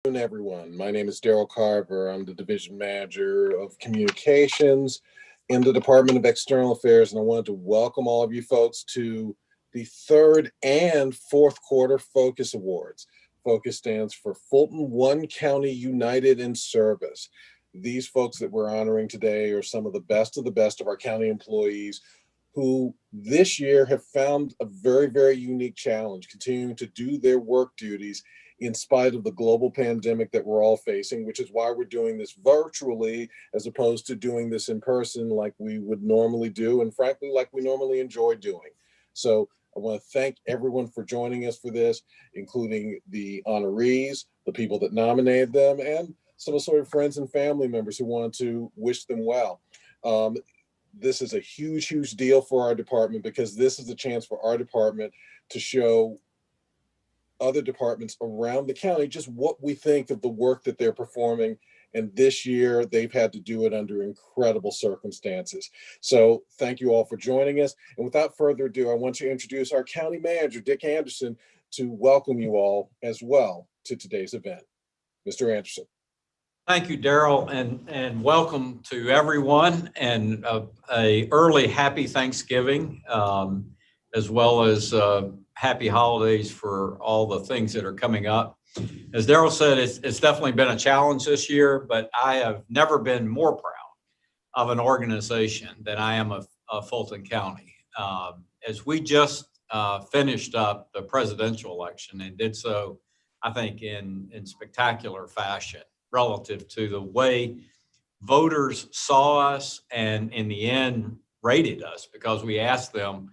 afternoon, everyone. My name is Daryl Carver. I'm the Division Manager of Communications in the Department of External Affairs, and I wanted to welcome all of you folks to the third and fourth quarter F.O.C.U.S Awards. F.O.C.U.S stands for Fulton One County United in Service. These folks that we're honoring today are some of the best of our county employees who this year have found a very, very unique challenge, continuing to do their work duties in spite of the global pandemic that we're all facing, which is why we're doing this virtually as opposed to doing this in person like we would normally do, and frankly, like we normally enjoy doing. So I want to thank everyone for joining us for this, including the honorees, the people that nominated them, and some of sort of friends and family members who wanted to wish them well. This is a huge, huge deal for our department because this is a chance for our department to show other departments around the county just what we think of the work that they're performing. And this year, they've had to do it under incredible circumstances. So thank you all for joining us. And without further ado, I want to introduce our county manager, Dick Anderson, to welcome you all as well to today's event. Mr. Anderson. Thank you, Daryl, and welcome to everyone, and a early happy Thanksgiving, as well as happy holidays for all the things that are coming up. As Daryl said, it's definitely been a challenge this year, but I have never been more proud of an organization than I am of Fulton County. As we just finished up the presidential election and did so, I think, in spectacular fashion, relative to the way voters saw us and in the end rated us, because we asked them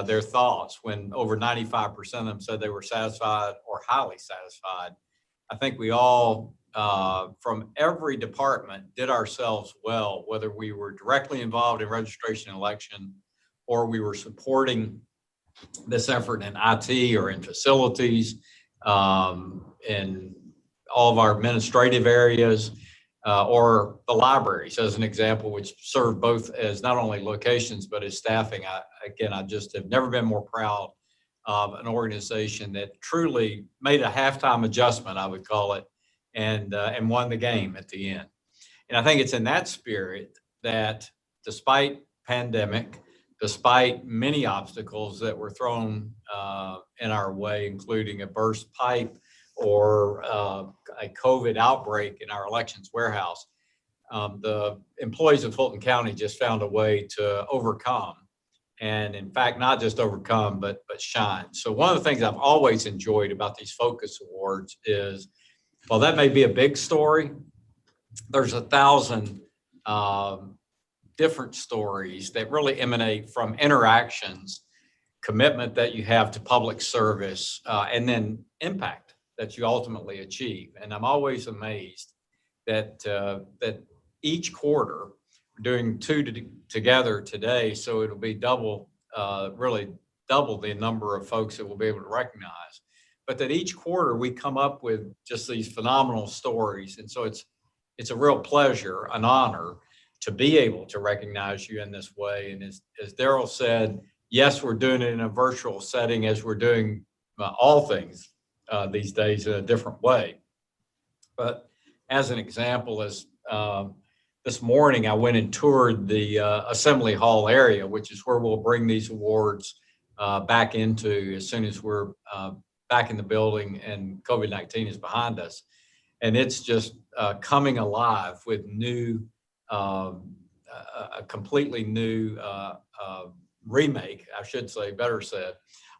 their thoughts when over 95% of them said they were satisfied or highly satisfied. I think we all, from every department, did ourselves well, whether we were directly involved in registration and election or we were supporting this effort in IT or in facilities, in all of our administrative areas, or the libraries, as an example, which serve both as not only locations, but as staffing. I just have never been more proud of an organization that truly made a halftime adjustment, I would call it, and won the game at the end. And I think it's in that spirit that despite pandemic, despite many obstacles that were thrown in our way, including a burst pipe, or a COVID outbreak in our elections warehouse, the employees of Fulton County just found a way to overcome, and in fact, not just overcome, but shine. So one of the things I've always enjoyed about these F.O.C.U.S Awards is, while that may be a big story, there's 1,000 different stories that really emanate from interactions, commitment that you have to public service, and then impact that you ultimately achieve. And I'm always amazed that that each quarter, we're doing two together today, so it'll be really double the number of folks that we'll be able to recognize. But that each quarter we come up with just these phenomenal stories. And so it's a real pleasure, an honor to be able to recognize you in this way. And as Daryl said, yes, we're doing it in a virtual setting, as we're doing all things these days in a different way. But as an example, this morning I went and toured the Assembly Hall area, which is where we'll bring these awards back into as soon as we're back in the building and COVID-19 is behind us. And it's just coming alive with a completely new remake, I should say, better said,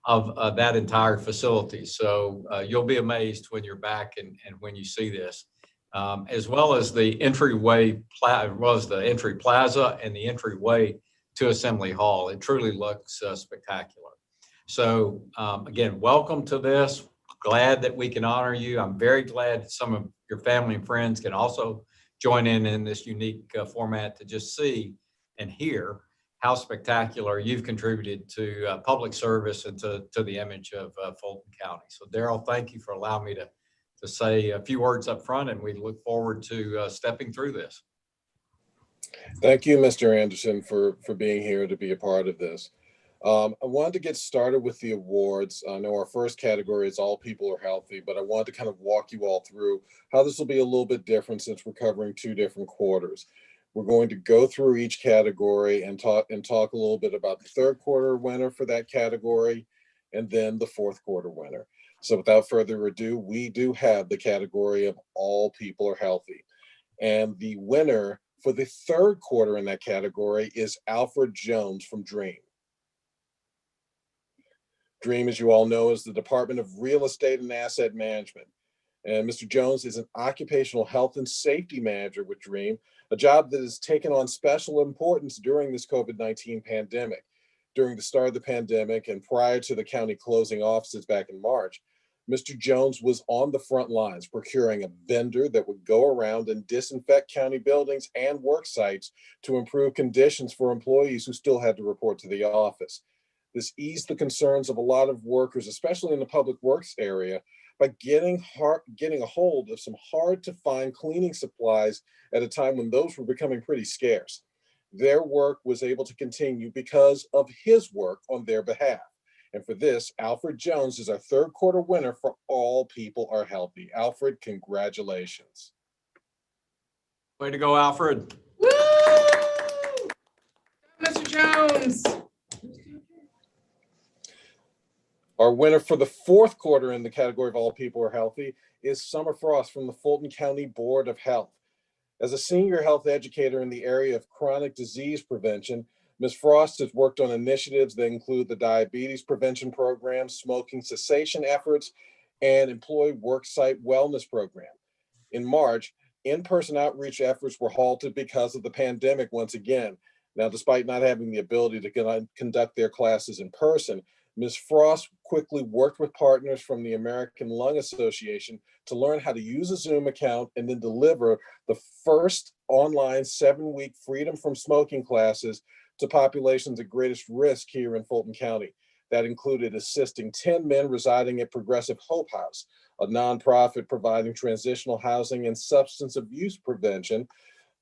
of that entire facility. So you'll be amazed when you're back and when you see this, as well as the entryway, the entry plaza and the entryway to Assembly Hall. It truly looks spectacular. So again, welcome to this. Glad that we can honor you. I'm very glad some of your family and friends can also join in this unique format to just see and hear how spectacular you've contributed to public service and to the image of Fulton County. So Daryl, thank you for allowing me to say a few words up front, and we look forward to stepping through this. Thank you, Mr. Anderson, for being here to be a part of this. I wanted to get started with the awards. I know our first category is all people are healthy, but I wanted to kind of walk you all through how this will be a little bit different since we're covering two different quarters. We're going to go through each category and talk a little bit about the third quarter winner for that category, and then the fourth quarter winner. So without further ado, we do have the category of all people are healthy. And the winner for the third quarter in that category is Alfred Jones from Dream. Dream, as you all know, is the Department of Real Estate and Asset Management. And Mr. Jones is an occupational health and safety manager with Dream, a job that has taken on special importance during this COVID-19 pandemic. During the start of the pandemic and prior to the county closing offices back in March, Mr. Jones was on the front lines procuring a vendor that would go around and disinfect county buildings and work sites to improve conditions for employees who still had to report to the office. This eased the concerns of a lot of workers, especially in the public works area, by getting a hold of some hard to find cleaning supplies at a time when those were becoming pretty scarce. Their work was able to continue because of his work on their behalf. And for this, Alfred Jones is our third quarter winner for All People Are Healthy. Alfred, congratulations. Way to go, Alfred. Woo! Mr. Jones. Our winner for the fourth quarter in the category of All People Are Healthy is Summer Frost from the Fulton County Board of Health. As a senior health educator in the area of chronic disease prevention, Ms. Frost has worked on initiatives that include the diabetes prevention program, smoking cessation efforts, and employee worksite wellness program. In March, in-person outreach efforts were halted because of the pandemic once again. Now, despite not having the ability to conduct their classes in person, Ms. Frost quickly worked with partners from the American Lung Association to learn how to use a Zoom account and then deliver the first online 7-week freedom from smoking classes to populations at greatest risk here in Fulton County. That included assisting 10 men residing at Progressive Hope House, a nonprofit providing transitional housing and substance abuse prevention,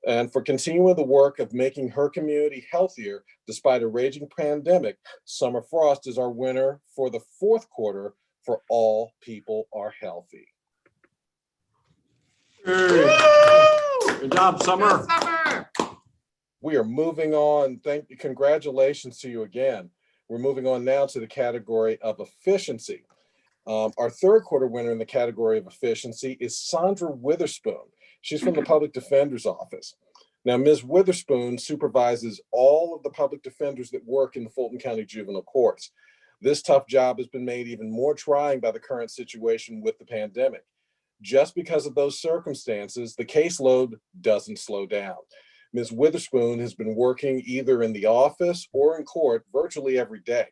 and for continuing the work of making her community healthier despite a raging pandemic. Summer Frost is our winner for the fourth quarter for All People Are Healthy. Good job, Summer. Good Summer. We are moving on. Congratulations to you again. We're moving on now to the category of efficiency. Our third quarter winner in the category of efficiency is Sandra Witherspoon. She's from the Public Defender's Office. Now, Ms. Witherspoon supervises all of the public defenders that work in the Fulton County Juvenile Courts. This tough job has been made even more trying by the current situation with the pandemic. Just because of those circumstances, the caseload doesn't slow down. Ms. Witherspoon has been working either in the office or in court virtually every day.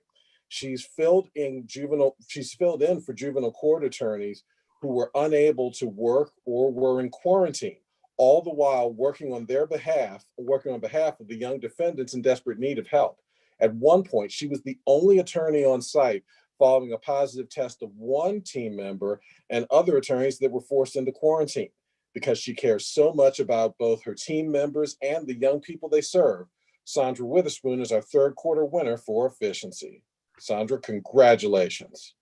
She's filled in for juvenile court attorneys who were unable to work or were in quarantine, all the while working on behalf of the young defendants in desperate need of help. At one point, she was the only attorney on site following a positive test of one team member and other attorneys that were forced into quarantine. Because she cares so much about both her team members and the young people they serve, Sandra Witherspoon is our third quarter winner for efficiency. Sandra, congratulations.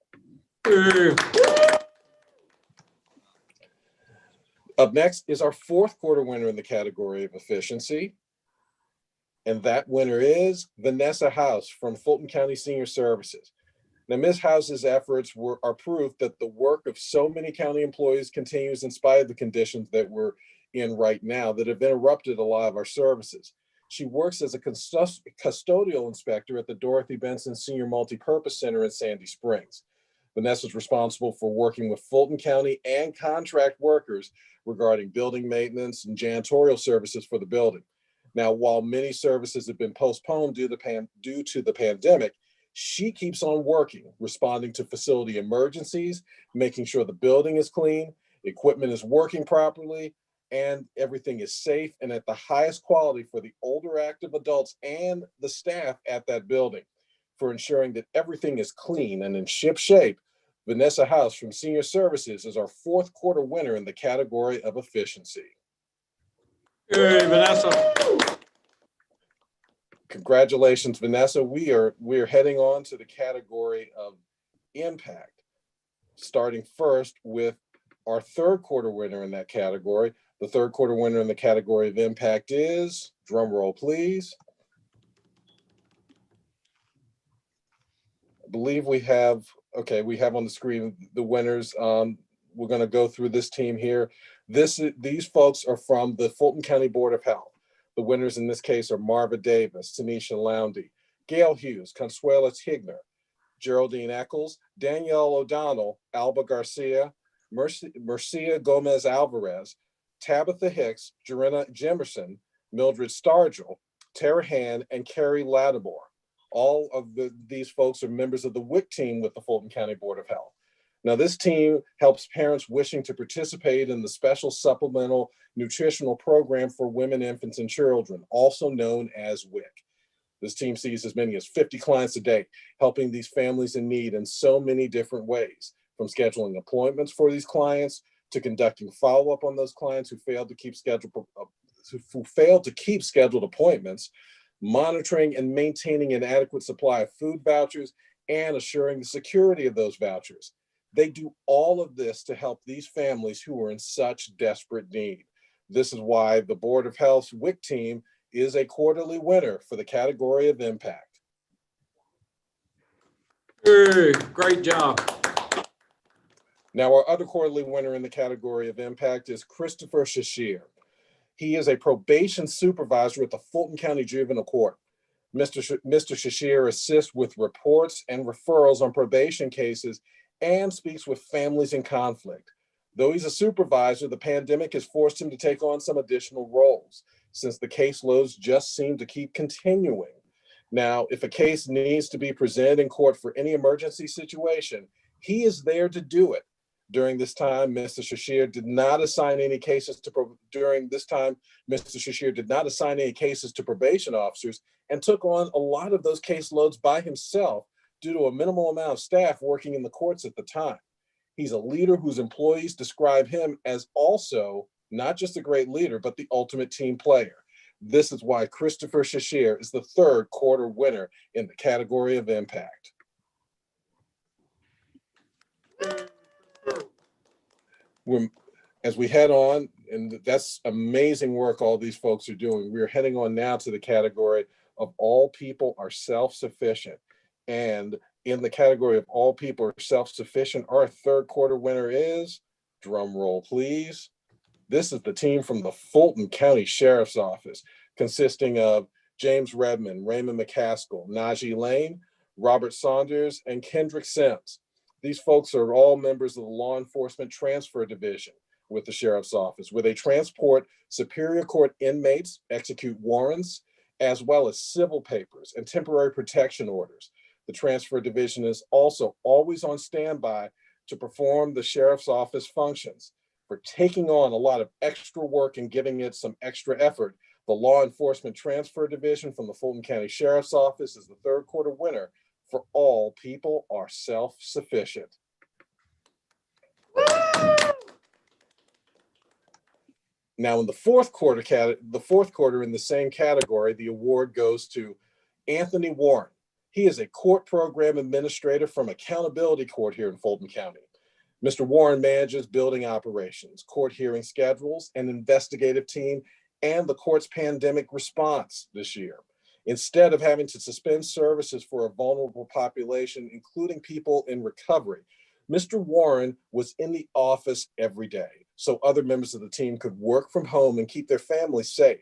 Up next is our fourth quarter winner in the category of efficiency. And that winner is Vanessa House from Fulton County Senior Services. Now, Ms. House's efforts are proof that the work of so many county employees continues in spite of the conditions that we're in right now that have interrupted a lot of our services. She works as a custodial inspector at the Dorothy Benson Senior Multipurpose Center in Sandy Springs. Vanessa is responsible for working with Fulton County and contract workers regarding building maintenance and janitorial services for the building. Now, while many services have been postponed due to the pandemic, she keeps on working, responding to facility emergencies, making sure the building is clean, equipment is working properly, and everything is safe and at the highest quality for the older active adults and the staff at that building. For ensuring that everything is clean and in ship shape, Vanessa House from Senior Services is our fourth quarter winner in the category of efficiency. Hey, Vanessa. Congratulations, Vanessa. We are heading on to the category of impact, starting first with our third quarter winner in that category. The third quarter winner in the category of impact is, drum roll please. I believe we have on the screen the winners. We're going to go through this team here. These folks are from the Fulton County Board of Health. The winners in this case are Marva Davis, Tanisha Lowndy, Gail Hughes, Consuela Tigner, Geraldine Eccles, Danielle O'Donnell, Alba Garcia, Mercia Gomez Alvarez, Tabitha Hicks, Jorinna Jimerson, Mildred Stargell, Tara Han, and Carrie Lattimore. All of these folks are members of the WIC team with the Fulton County Board of Health. Now, this team helps parents wishing to participate in the special supplemental nutritional program for women, infants, and children, also known as WIC. This team sees as many as 50 clients a day, helping these families in need in so many different ways, from scheduling appointments for these clients to conducting follow-up on those clients who failed to keep scheduled appointments, monitoring and maintaining an adequate supply of food vouchers, and assuring the security of those vouchers. They do all of this to help these families who are in such desperate need. This is why the Board of Health's WIC team is a quarterly winner for the category of impact. Hey, great job. Now, our other quarterly winner in the category of impact is Christopher Shashir. He is a probation supervisor at the Fulton County Juvenile Court. Mr. Shashir assists with reports and referrals on probation cases and speaks with families in conflict. Though he's a supervisor, the pandemic has forced him to take on some additional roles, since the caseloads just seem to keep continuing. Now, if a case needs to be presented in court for any emergency situation, he is there to do it. During this time, Mr. Shashir did not assign any cases to probation officers and took on a lot of those caseloads by himself due to a minimal amount of staff working in the courts at the time. He's a leader whose employees describe him as also not just a great leader, but the ultimate team player. This is why Christopher Shashir is the third quarter winner in the category of impact. As we head on, and that's amazing work all these folks are doing, we're heading on now to the category of all people are self-sufficient. And in the category of all people are self-sufficient, our third quarter winner is, drum roll please, this is the team from the Fulton County Sheriff's Office, consisting of James Redmond, Raymond McCaskill, Najee Lane, Robert Saunders, and Kendrick Sims. These folks are all members of the Law Enforcement Transfer Division with the Sheriff's Office, where they transport Superior Court inmates, execute warrants, as well as civil papers and temporary protection orders. The Transfer Division is also always on standby to perform the Sheriff's Office functions. For taking on a lot of extra work and giving it some extra effort, the Law Enforcement Transfer Division from the Fulton County Sheriff's Office is the third quarter winner for all people are self-sufficient. Now, in the fourth quarter in the same category, the award goes to Anthony Warren. He is a court program administrator from Accountability Court here in Fulton County. Mr. Warren manages building operations, court hearing schedules, an investigative team, and the court's pandemic response this year. Instead of having to suspend services for a vulnerable population, including people in recovery, Mr. Warren was in the office every day so other members of the team could work from home and keep their families safe.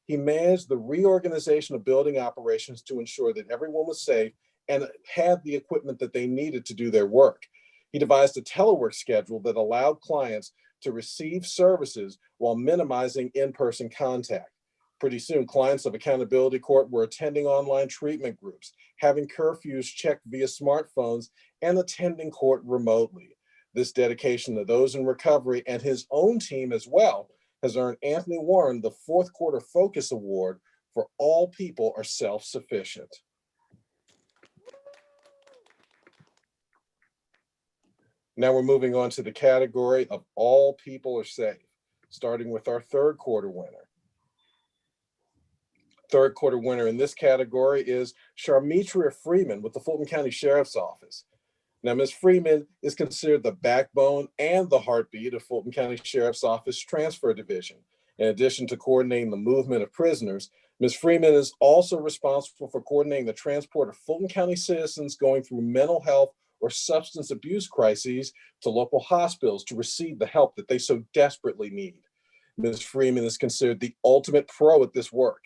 He managed the reorganization of building operations to ensure that everyone was safe and had the equipment that they needed to do their work. He devised a telework schedule that allowed clients to receive services while minimizing in-person contact. Pretty soon, clients of Accountability Court were attending online treatment groups, having curfews checked via smartphones, and attending court remotely. This dedication to those in recovery and his own team as well has earned Anthony Warren the fourth quarter F.O.C.U.S Award for All People Are Self-Sufficient. Now we're moving on to the category of All People Are Safe, starting with our third quarter winner. Third quarter winner in this category is Sharmitria Freeman with the Fulton County Sheriff's Office. Now, Ms. Freeman is considered the backbone and the heartbeat of Fulton County Sheriff's Office Transfer Division. In addition to coordinating the movement of prisoners, Ms. Freeman is also responsible for coordinating the transport of Fulton County citizens going through mental health or substance abuse crises to local hospitals to receive the help that they so desperately need. Ms. Freeman is considered the ultimate pro at this work.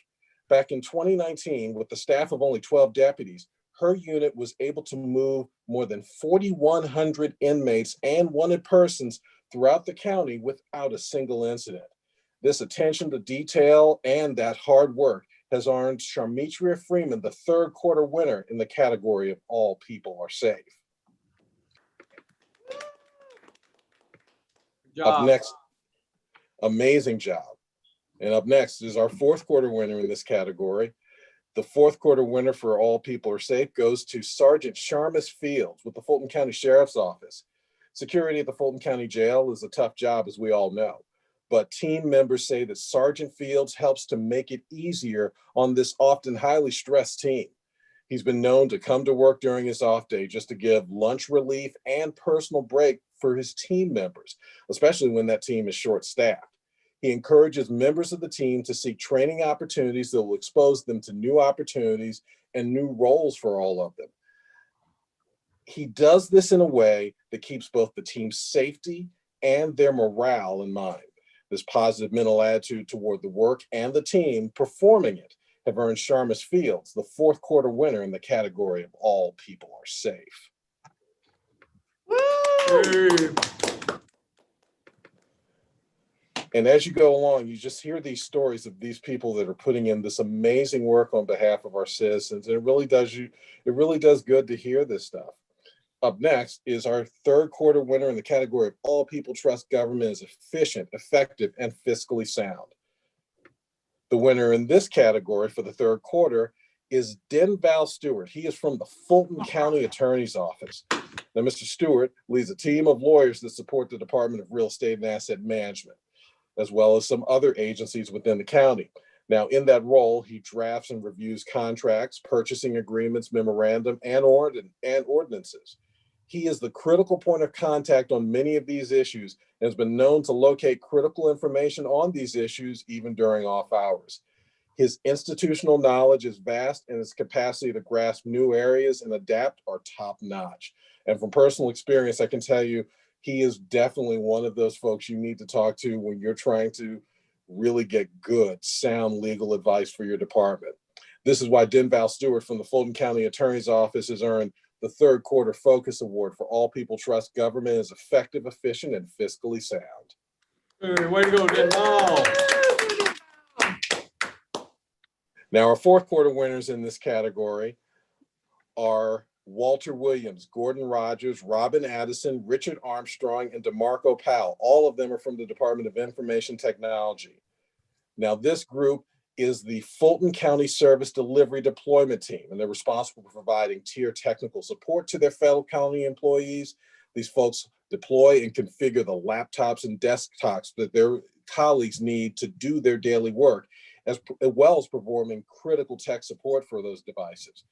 Back in 2019, with the staff of only 12 deputies, her unit was able to move more than 4,100 inmates and wanted persons throughout the county without a single incident. This attention to detail and that hard work has earned Sharmitria Freeman the third quarter winner in the category of All People Are Safe. Good Up job. next, amazing job. And up next is our fourth quarter winner in this category. The fourth quarter winner for All People Are Safe goes to Sergeant Sharmis Fields with the Fulton County Sheriff's Office. Security at the Fulton County Jail is a tough job, as we all know, but team members say that Sergeant Fields helps to make it easier on this often highly stressed team. He's been known to come to work during his off day just to give lunch relief and personal break for his team members, especially when that team is short-staffed. He encourages members of the team to seek training opportunities that will expose them to new opportunities and new roles for all of them. He does this in a way that keeps both the team's safety and their morale in mind. This positive mental attitude toward the work and the team performing it have earned Sharmis Fields the fourth quarter winner in the category of All People Are Safe. Woo! And as you go along, you just hear these stories of these people that are putting in this amazing work on behalf of our citizens. And it really does good to hear this stuff. Up next is our third quarter winner in the category of All People Trust Government is Efficient, Effective, and Fiscally Sound. The winner in this category for the third quarter is Denval Stewart. He is from the Fulton County Attorney's Office. Now, Mr. Stewart leads a team of lawyers that support the Department of Real Estate and Asset Management, as well as some other agencies within the county. Now, in that role, he drafts and reviews contracts, purchasing agreements, memorandum, and ordinances. He is the critical point of contact on many of these issues and has been known to locate critical information on these issues even during off hours. His institutional knowledge is vast and his capacity to grasp new areas and adapt are top notch. And from personal experience, I can tell you, he is definitely one of those folks you need to talk to when you're trying to really get good, sound legal advice for your department. This is why Denval Stewart from the Fulton County Attorney's Office has earned the third quarter F.O.C.U.S Award for All People Trust Government is Effective, Efficient, and Fiscally Sound. Hey, way to go, Denval. Now, our fourth quarter winners in this category are Walter Williams, Gordon Rogers, Robin Addison, Richard Armstrong, and DeMarco Powell. All of them are from the Department of Information Technology. Now, this group is the Fulton County Service Delivery Deployment Team, and they're responsible for providing tier technical support to their fellow county employees. These folks deploy and configure the laptops and desktops that their colleagues need to do their daily work, as well as performing critical tech support for those devices.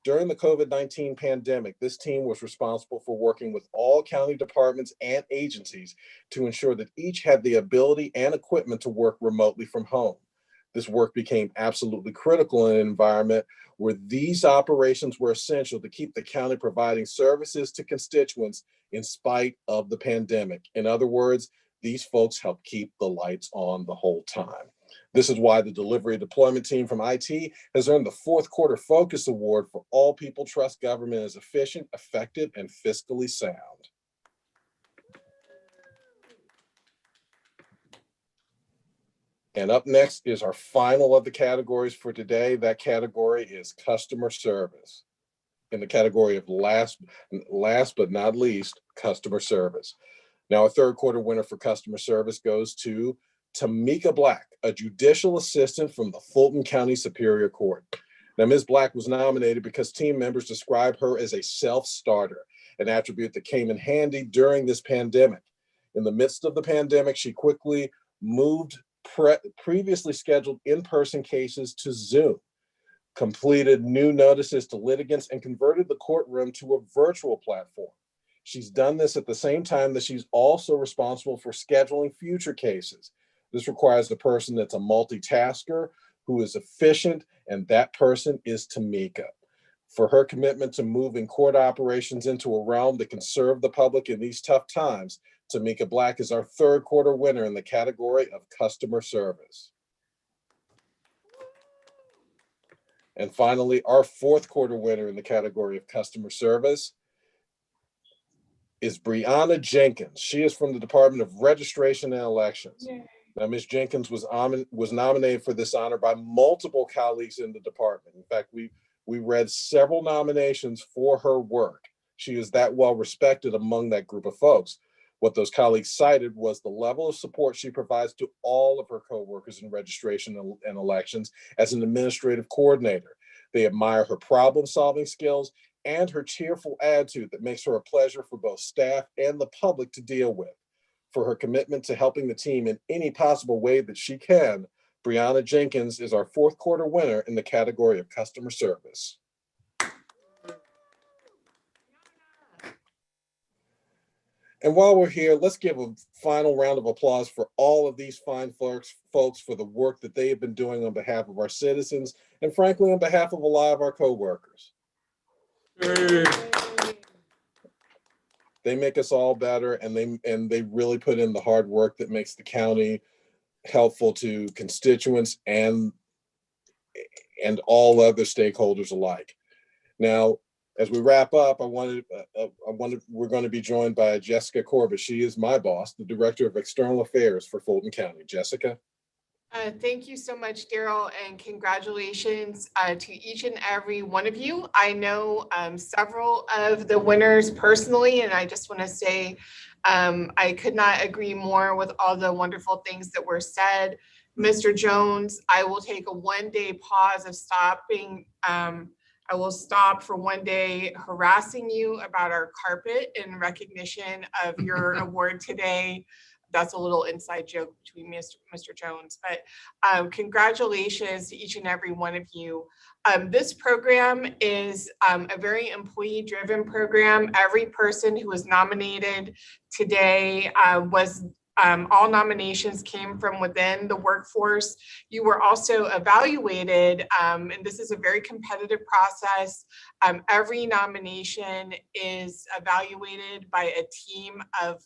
During the COVID-19 pandemic, this team was responsible for working with all county departments and agencies to ensure that each had the ability and equipment to work remotely from home. This work became absolutely critical in an environment where these operations were essential to keep the county providing services to constituents in spite of the pandemic. In other words, these folks help keep the lights on the whole time. This is why the Delivery Deployment Team from IT has earned the fourth quarter F.O.C.U.S Award for All People Trust Government is Efficient, Effective, and Fiscally Sound. And up next is our final of the categories for today. That category is customer service. In the category of last but not least, customer service. Now, our third quarter winner for customer service goes to Tamika Black, a judicial assistant from the Fulton County Superior Court. Now, Ms. Black was nominated because team members describe her as a self-starter, an attribute that came in handy during this pandemic. In the midst of the pandemic, she quickly moved previously scheduled in-person cases to Zoom, completed new notices to litigants, and converted the courtroom to a virtual platform. She's done this at the same time that she's also responsible for scheduling future cases. This requires a person that's a multitasker, who is efficient, and that person is Tamika. For her commitment to moving court operations into a realm that can serve the public in these tough times, Tamika Black is our third quarter winner in the category of customer service. And finally, our fourth quarter winner in the category of customer service is Brianna Jenkins. She is from the Department of Registration and Elections. Yay. Now, Ms. Jenkins was nominated for this honor by multiple colleagues in the department. In fact, we read several nominations for her work. She is that well respected among that group of folks. What those colleagues cited was the level of support she provides to all of her coworkers in registration and elections as an administrative coordinator. They admire her problem-solving skills and her cheerful attitude that makes her a pleasure for both staff and the public to deal with. For her commitment to helping the team in any possible way that she can, Brianna Jenkins is our fourth quarter winner in the category of customer service. And while we're here, let's give a final round of applause for all of these fine folks for the work that they have been doing on behalf of our citizens and frankly, on behalf of a lot of our coworkers. They make us all better, and they really put in the hard work that makes the county helpful to constituents and all other stakeholders alike. Now, as we wrap up, we're going to be joined by Jessica Corbett. She is my boss, the Director of External Affairs for Fulton County. Jessica. Thank you so much, Daryl, and congratulations to each and every one of you. I know several of the winners personally, and I just want to say I could not agree more with all the wonderful things that were said. Mr. Jones, I will take a one-day pause of stopping. I will stop for one day harassing you about our carpet in recognition of your award today. That's a little inside joke between Mr. Jones, but congratulations to each and every one of you. This program is a very employee-driven program. Every person who was nominated today all nominations came from within the workforce. You were also evaluated, and this is a very competitive process. Every nomination is evaluated by a team of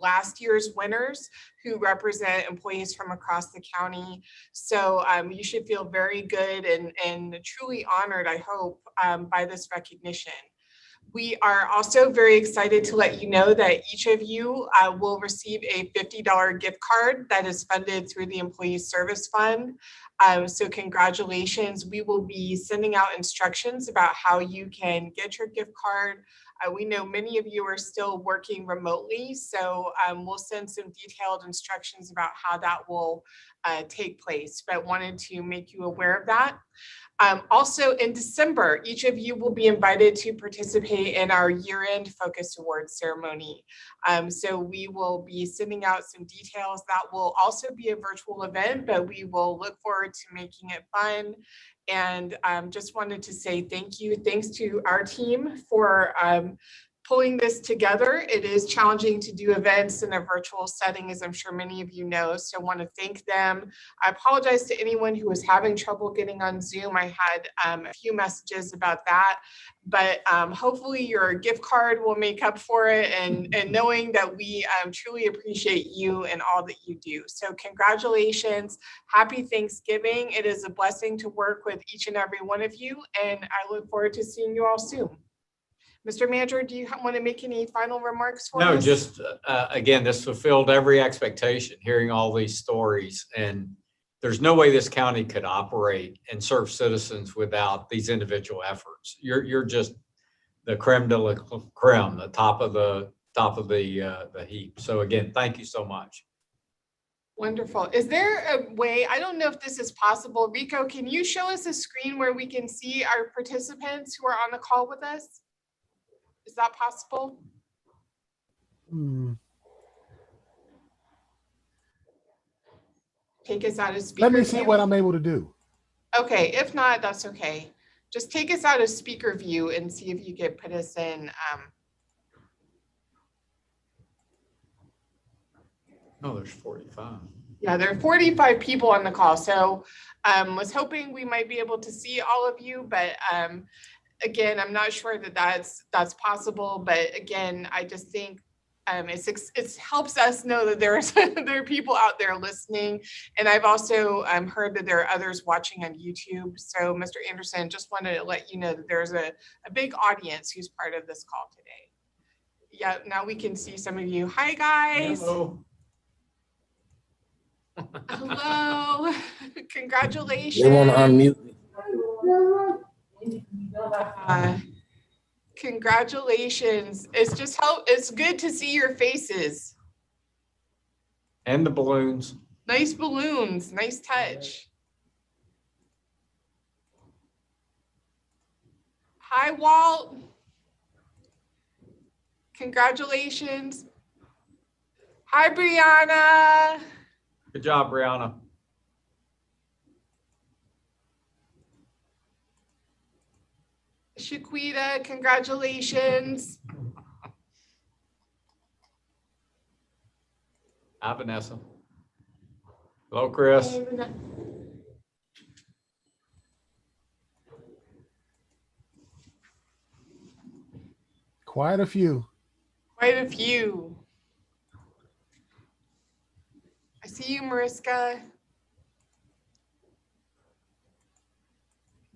last year's winners who represent employees from across the county. So you should feel very good and truly honored, I hope, by this recognition. We are also very excited to let you know that each of you will receive a $50 gift card that is funded through the Employee Service Fund. So congratulations. We will be sending out instructions about how you can get your gift card. We know many of you are still working remotely, so we'll send some detailed instructions about how that will take place, but wanted to make you aware of that. Also in December, each of you will be invited to participate in our year-end F.O.C.U.S Awards ceremony. So we will be sending out some details. That will also be a virtual event, but we will look forward to making it fun. And just wanted to say thank you. Thanks to our team for pulling this together. It is challenging to do events in a virtual setting, as I'm sure many of you know, so I want to thank them. I apologize to anyone who was having trouble getting on Zoom. I had a few messages about that, but hopefully your gift card will make up for it, and knowing that we truly appreciate you and all that you do. So congratulations, happy Thanksgiving. It is a blessing to work with each and every one of you, and I look forward to seeing you all soon. Mr. Manager, do you want to make any final remarks for us? No, just again, this fulfilled every expectation, hearing all these stories. And there's no way this county could operate and serve citizens without these individual efforts. You're just the creme de la creme, the top of the heap. So again, thank you so much. Wonderful. Is there a way, I don't know if this is possible, Rico, can you show us a screen where we can see our participants who are on the call with us? Is that possible? take us out of speaker Let me view? see what I'm able to do. Okay, if not, that's okay. Just take us out of speaker view and see if you could put us in. No, there's 45. Yeah, there are 45 people on the call, so was hoping we might be able to see all of you, but again, I'm not sure that that's possible. But again, I just think it helps us know that there are people out there listening, and I've also heard that there are others watching on YouTube. So, Mr. Anderson, just wanted to let you know that there's a big audience who's part of this call today. Yeah, now we can see some of you. Hi, guys. Hello. Hello. Congratulations. They want to unmute me. Congratulations. It's good to see your faces. And the balloons. Nice balloons. Nice touch. Hi, Walt. Congratulations. Hi, Brianna. Good job, Brianna. Shaquita, congratulations. Hi, Vanessa. Hello, Chris. Quite a few. Quite a few. I see you, Mariska.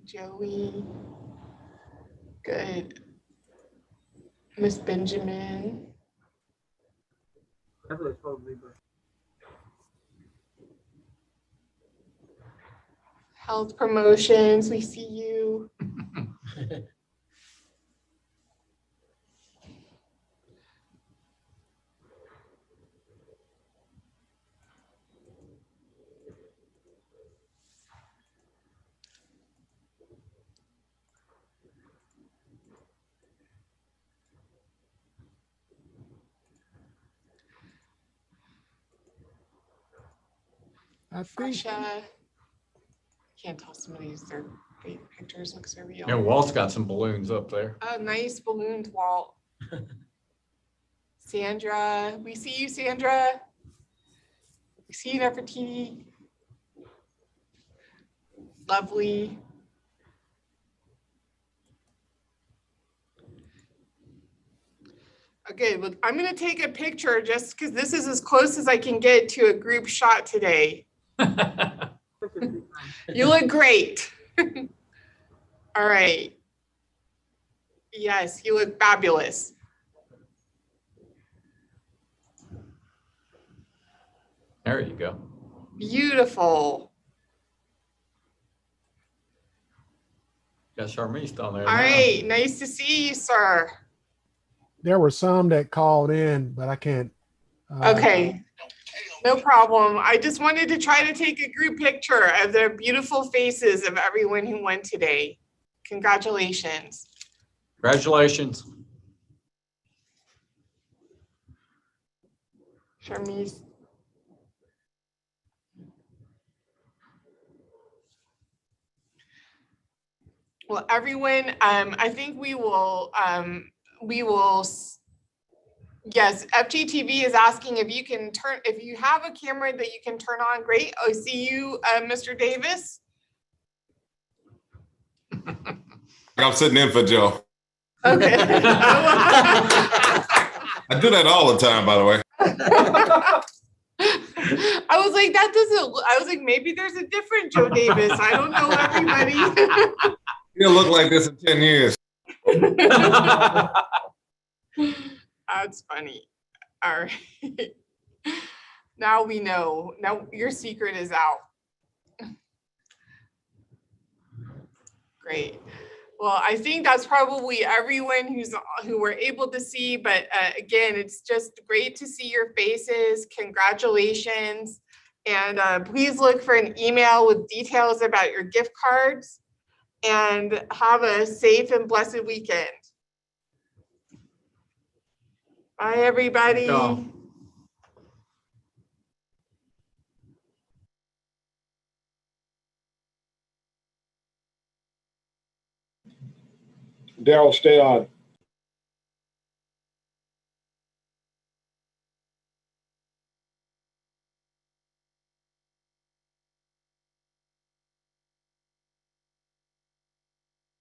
Joey. Good. Miss Benjamin. Health promotions, we see you. I think Marsha. Can't tell somebody's their pictures look so real. Yeah, Walt's got some balloons up there. Oh, nice balloons, Walt. Sandra, we see you, Sandra. We see you, Nefertiti. Lovely. Okay, well, I'm gonna take a picture just because this is as close as I can get to a group shot today. You look great. All right. Yes, you look fabulous. There you go. Beautiful. Got Charmise down there. All now. right, nice to see you, sir. there were some that called in, but I can't. Okay, no problem. I just wanted to try to take a group picture of the beautiful faces of everyone who won today. Congratulations. Congratulations. Charmise. Well, everyone, I think we will, yes, FGTV is asking if you can if you have a camera that you can turn on, great. I see you, Mr. Davis. I'm sitting in for Joe. Okay. I do that all the time, by the way. I was like, I was like, maybe there's a different Joe Davis. I don't know everybody. He'll look like this in 10 years. That's funny. All right. Now we know. Now your secret is out. Great. Well, I think that's probably everyone who were able to see, but again, it's just great to see your faces. Congratulations. And please look for an email with details about your gift cards, and have a safe and blessed weekend. Bye, everybody. Ciao. Daryl, stay on.